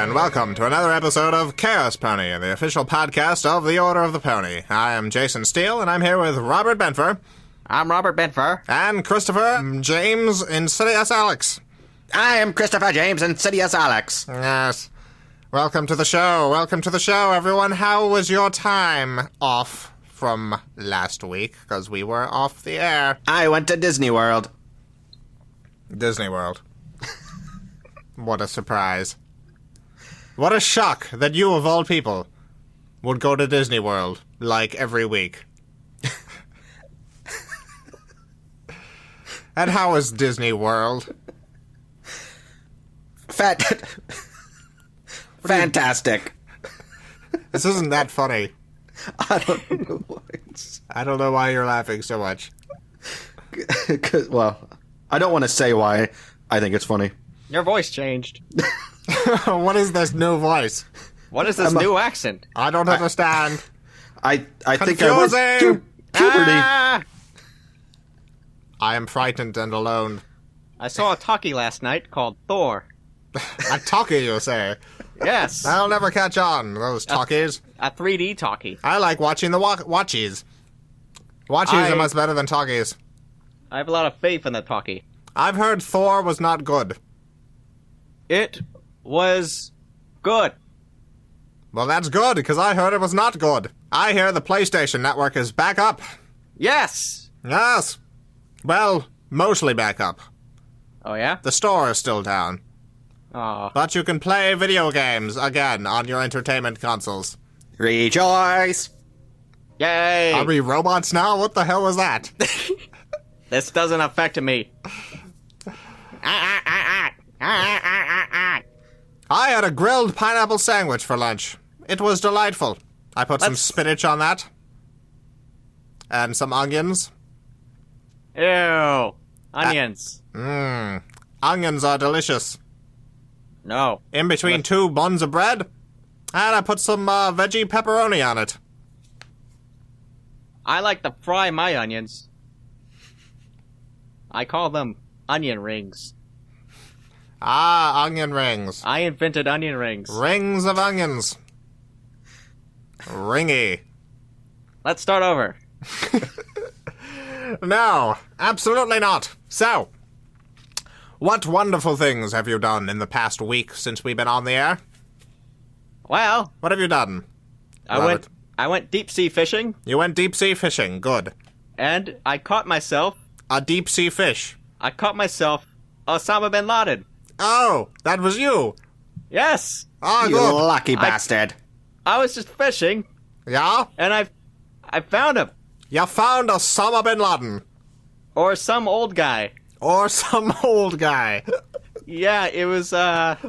and welcome to another episode of Chaos Pony, the official podcast of the Order of the Pony. I am Jason Steele, and I'm here with Robert Benfer. I'm Robert Benfer. And Christopher James Insidious Alex. I am Christopher James Insidious Alex. Yes. Welcome to the show. Welcome to the show, everyone. How was your time off from last week? Because we were off the air. I went to Disney World. Disney World. What a surprise. What a shock that you, of all people, would go to Disney World, like, every week. And how is Disney World? Fantastic. This isn't that funny. I don't know why. I don't know why you're laughing so much. Well, I don't want to say why I think it's funny. Your voice changed. What is this new voice? What is this new accent? I don't understand. I think I went through puberty. Ah! I am frightened and alone. I saw a talkie last night called Thor. A talkie, you say? Yes. I'll never catch on, those talkies. A 3D talkie. I like watching the watchies. Watchies are much better than talkies. I have a lot of faith in the talkie. I've heard Thor was not good. It was good. Well, that's good, because I heard it was not good. I hear the PlayStation Network is back up. Yes. Yes. Well, mostly back up. Oh, yeah? The store is still down. Oh. But you can play video games again on your entertainment consoles. Rejoice. Yay. Are we robots now? What the hell was that? This doesn't affect me. I had a grilled pineapple sandwich for lunch. It was delightful. I put some spinach on that. And some onions. Ew. Onions. Onions are delicious. No. In between two buns of bread. And I put some veggie pepperoni on it. I like to fry my onions. I call them onion rings. Ah, onion rings. I invented onion rings. Rings of onions. Ringy. Let's start over. No, absolutely not. So, what wonderful things have you done in the past week since we've been on the air? Well, What have you done? I went deep sea fishing, You went deep sea fishing. Good. and I caught myself A deep sea fish. Osama bin Laden. Oh, that was you. Yes. Ah, You good. lucky bastard. I was just fishing, Yeah? and I found him. You found Osama bin Laden. Or some old guy. Or some old guy. Yeah, it was off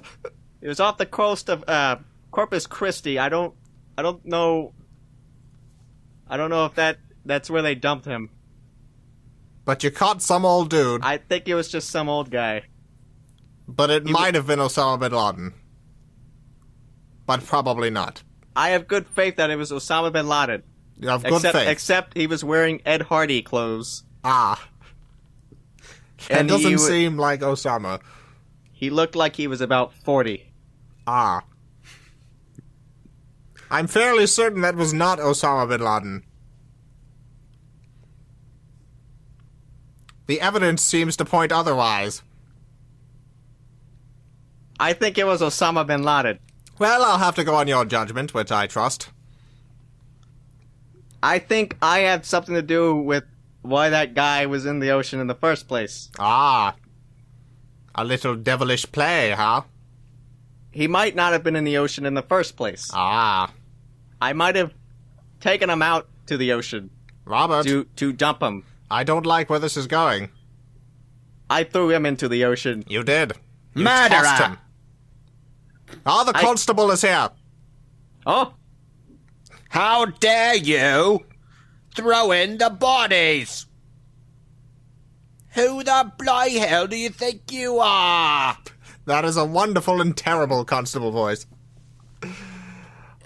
the coast of Corpus Christi. I don't know if that's where they dumped him. But you caught some old dude. I think it was just some old guy. But it might have been Osama bin Laden. But probably not. I have good faith that it was Osama bin Laden. You have good faith. Except he was wearing Ed Hardy clothes. Ah. That And doesn't seem like Osama. He looked like he was about 40. Ah. I'm fairly certain that was not Osama bin Laden. The evidence seems to point otherwise. I think it was Osama bin Laden. Well, I'll have to go on your judgment, which I trust. I think I had something to do with why that guy was in the ocean in the first place. Ah. A little devilish play, huh? He might not have been in the ocean in the first place. Ah. I might have taken him out to the ocean Robert, to dump him. I don't like where this is going. I threw him into the ocean. You did. You Murderer! tossed him. Oh, the constable is here. Oh, How dare you throw in the bodies? Who the bloody hell do you think you are? That is a wonderful and terrible constable voice.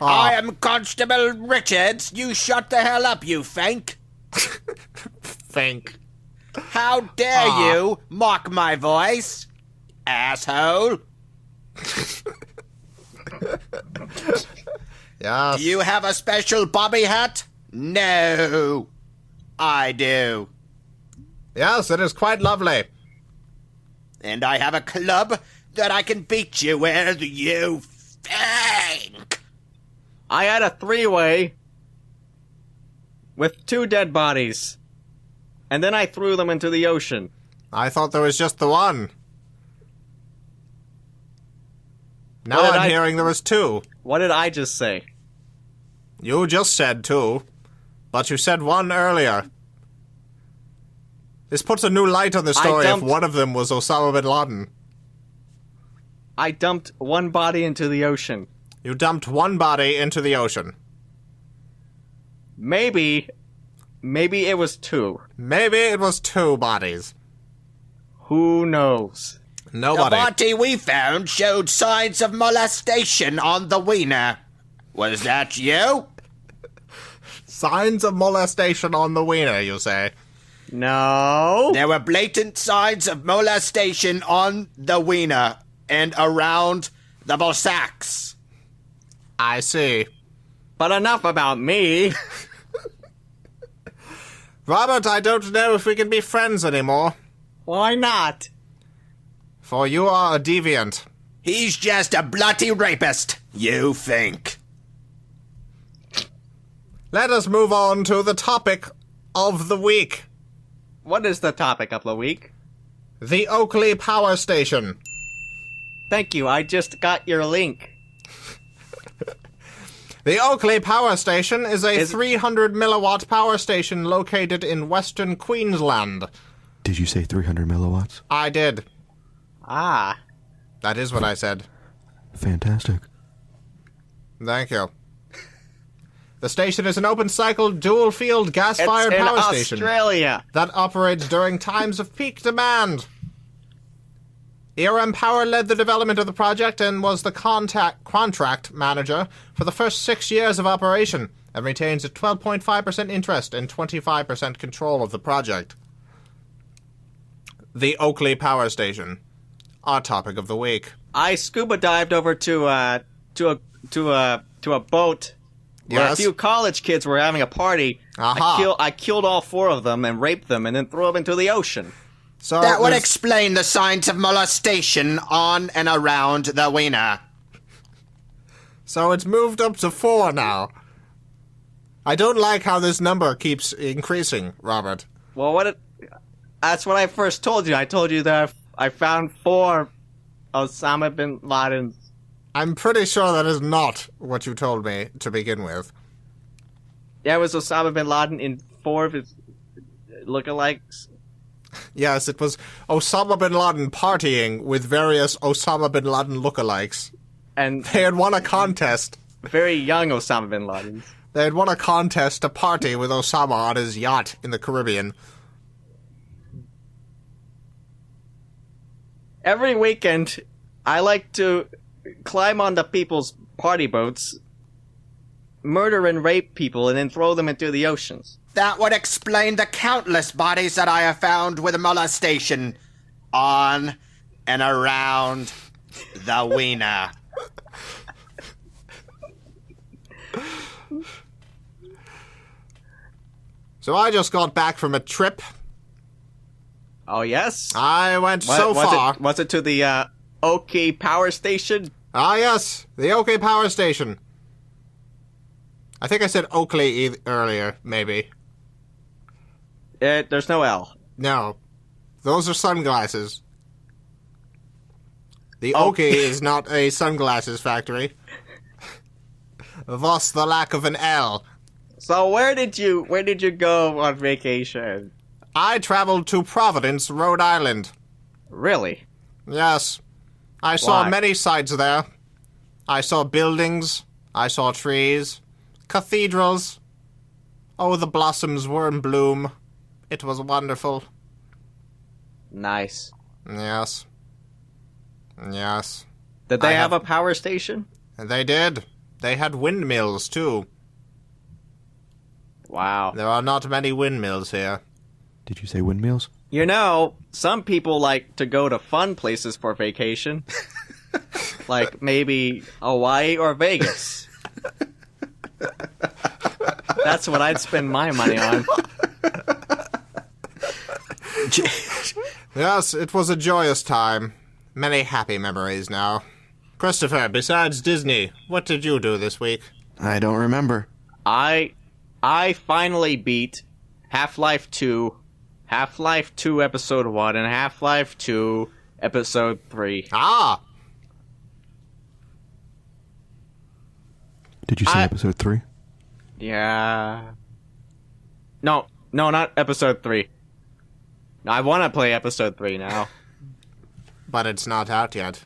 I am Constable Richards. You shut the hell up, you fank. Think. How dare you mock my voice, asshole? Yes. Do you have a special bobby hat? No. I do. Yes, it is quite lovely. And I have a club that I can beat you with, you think. I had a three-way with 2 dead bodies. And then I threw them into the ocean. I thought there was just the one. Now What did I'm hearing there was 2. What did I just say? You just said 2, but you said 1 earlier. This puts a new light on the story if one of them was Osama bin Laden. I dumped 1 body into the ocean. You dumped 1 body into the ocean. Maybe it was 2. Maybe it was 2 bodies. Who knows? Nobody. The body we found showed signs of molestation on the wiener. Was that you? Signs of molestation on the wiener, you say? No. There were blatant signs of molestation on the wiener and around the Bossacs. I see. But enough about me. Robert, I don't know if we can be friends anymore. Why not? For you are a deviant. He's just a bloody rapist, you think. Let us move on to the topic of the week. What is the topic of the week? The Oakley Power Station. Thank you, I just got your link. The Oakley Power Station is a 300 milliwatt power station located in western Queensland. Did you say 300 milliwatts? I did. Ah. That is what I said. Fantastic. Thank you. The station is an open-cycle, dual-field, gas-fired It's in power station Australia. that operates during times of peak demand. ERM Power led the development of the project and was the contract manager for the first 6 years of operation and retains a 12.5% interest and 25% control of the project. The Oakley Power Station. Our topic of the week. I scuba dived over to a boat where a Yes. few college kids were having a party. Aha. I killed all 4 of them and raped them and then threw them into the ocean. So That would there's- explain the signs of molestation on and around the wiener. So it's moved up to 4 now. I don't like how this number keeps increasing, Robert. Well, that's what I first told you. I told you that I found 4 Osama bin Laden's. I'm pretty sure that is not what you told me to begin with. Yeah, it was Osama bin Laden in 4 of his lookalikes. Yes, it was Osama bin Laden partying with various Osama bin Laden lookalikes. And They had won a contest. very young Osama bin Ladens. They had won a contest to party with Osama on his yacht in the Caribbean. Every weekend, I like to climb onto people's party boats, murder and rape people, and then throw them into the oceans. That would explain the countless bodies that I have found with molestation on and around the wiener. So I just got back from a trip. Oh, yes? I went so was far. Was it to the Oakey power station? Ah, yes, the Oakley Power Station. I think I said Oakley earlier, maybe. There's no L. No, those are sunglasses. The Oh. Oakey is not a sunglasses factory. Thus the lack of an L. So where did you go on vacation? I traveled to Providence, Rhode Island. Really? Yes. I saw Why? many sights there. I saw buildings. I saw trees. Cathedrals. Oh, the blossoms were in bloom. It was wonderful. Nice. Yes. Yes. Did they I have have- a power station? And they did. They had windmills, too. Wow. There are not many windmills here. Did you say windmills? You know, some people like to go to fun places for vacation. like maybe Hawaii or Vegas. That's what I'd spend my money on. Yes, it was a joyous time. Many happy memories now. Christopher, besides Disney, what did you do this week? I don't remember. I finally beat Half-Life 2, Half-Life 2 Episode 1, and Half-Life 2 Episode 3. Ah! Did you say episode 3? Yeah. No, not Episode 3. I want to play Episode 3 now. But it's not out yet.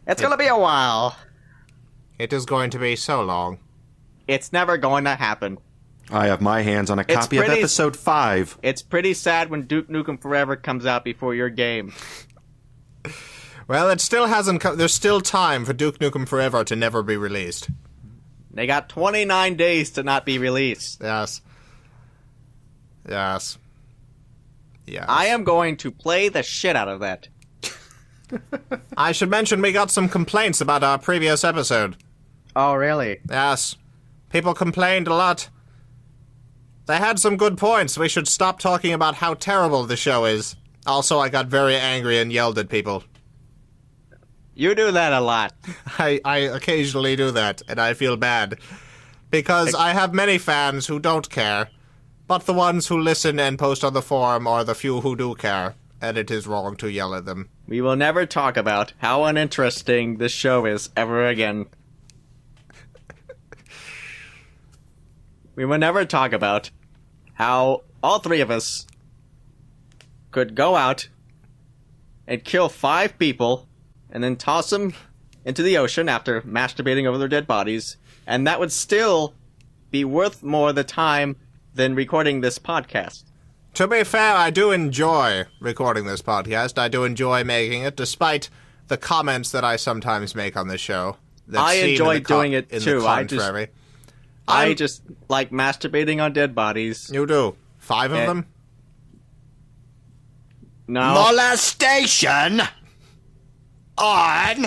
It's gonna be a while. It is going to be so long. It's never going to happen. I have my hands on a copy of episode 5. It's pretty sad when Duke Nukem Forever comes out before your game. Well, it still hasn't come. There's still time for Duke Nukem Forever to never be released. They got 29 days to not be released. Yes. Yes. Yes. I am going to play the shit out of that. I should mention we got some complaints about our previous episode. Oh, really? Yes. People complained a lot. They had some good points. We should stop talking about how terrible the show is. Also, I got very angry and yelled at people. You do that a lot. I occasionally do that, and I feel bad. Because I have many fans who don't care, but the ones who listen and post on the forum are the few who do care, and it is wrong to yell at them. We will never talk about how uninteresting this show is ever again. We will never talk about how all three of us could go out and kill 5 people and then toss them into the ocean after masturbating over their dead bodies, and that would still be worth more the time than recording this podcast. To be fair, I do enjoy recording this podcast. I do enjoy making it, despite the comments that I sometimes make on this show. I enjoy doing it too. I I'm- just like masturbating on dead bodies. You do. 5 of them? No. Molestation on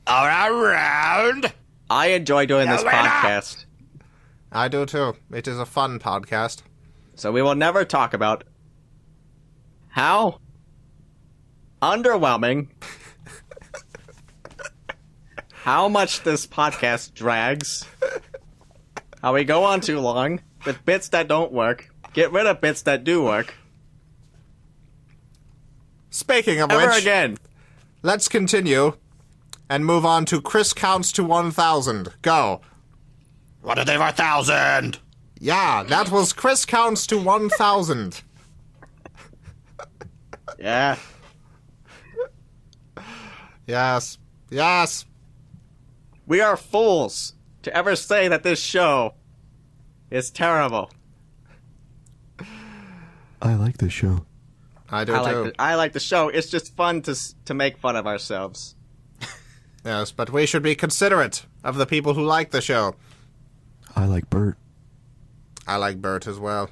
or around. I enjoy doing this Yelena! podcast. I do too. It is a fun podcast. So we will never talk about how underwhelming, how much this podcast drags, how we go on too long with bits that don't work, get rid of bits that do work, Speaking of ever which, again. let's continue and move on to Chris Counts to 1,000. Go. What are they for 1,000? Yeah, that was Chris Counts to 1,000. Yeah. Yes. Yes. We are fools to ever say that this show is terrible. I like this show. I do too. I like the show. It's just fun to make fun of ourselves. Yes, but we should be considerate of the people who like the show. I like Bert. I like Bert as well.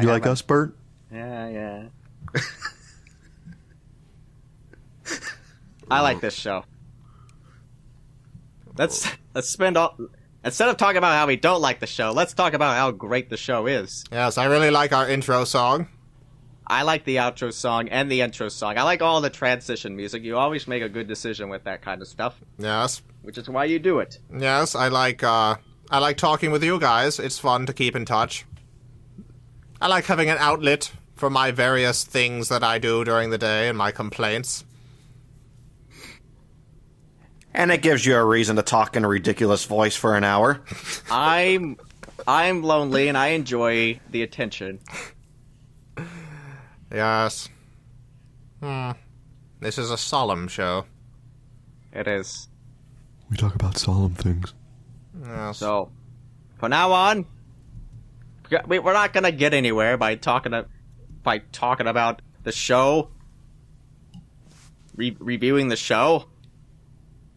You like us, Bert? Yeah. I like this show. Let's spend all instead of talking about how we don't like the show, let's talk about how great the show is. Yes, I really like our intro song. I like the outro song and the intro song. I like all the transition music. You always make a good decision with that kind of stuff, Yes. which is why you do it. Yes, I like talking with you guys. It's fun to keep in touch. I like having an outlet for my various things that I do during the day and my complaints. And it gives you a reason to talk in a ridiculous voice for an hour. I'm lonely and I enjoy the attention. Yes. This is a solemn show. It is. We talk about solemn things. Yes. So, from now on, we're not gonna get anywhere by talking about the show, reviewing the show.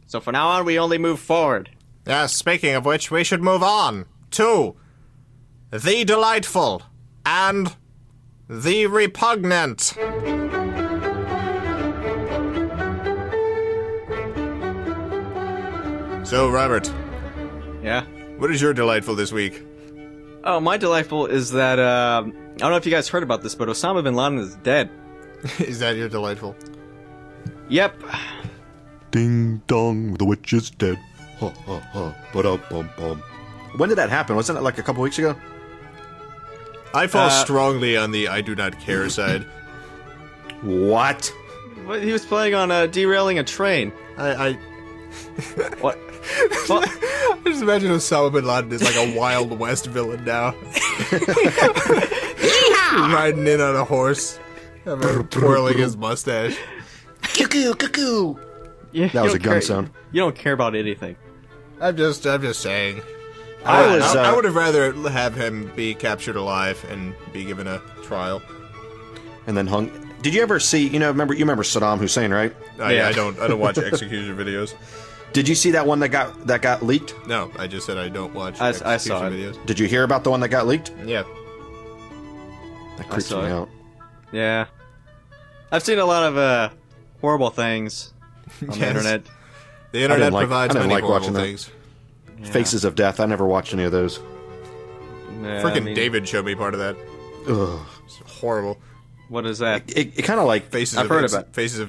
So from now on, we only move forward. Yes, speaking of which, we should move on to the delightful and the repugnant. So, Robert, Yeah? what is your delightful this week? Oh, my delightful is that, I don't know if you guys heard about this, but Osama bin Laden is dead. Is that your delightful? Yep. Ding dong, the witch is dead. Ha ha ha. Ba-da-bum-bum. When did that happen? Wasn't it like a couple weeks ago? I fall strongly on the I do not care side. What? What, he was playing on derailing a train. I What? Well, I just imagine Osama bin Laden is like a Wild West villain now. Riding in on a horse, twirling his mustache. Cuckoo, cuckoo. you That was don't a gun care- sound. You don't care about anything. I'm just saying. I would have rather have him be captured alive and be given a trial. And then hung. Did you ever see? You remember Saddam Hussein, right? I don't watch execution videos. Did you see that one that got leaked? No, I just said I don't watch I execution saw it. videos. Did you hear about the one that got leaked? Yeah. That creeps saw me it. out. Yeah. I've seen a lot of horrible things on the Yes. internet. The internet like- provides I didn't many like horrible watching that. things. Yeah. Faces of Death. I never watched any of those. Yeah, Frickin' I mean, David showed me part of that. Ugh. It's horrible. What is that? It kind of like Faces I've of heard of it. Faces of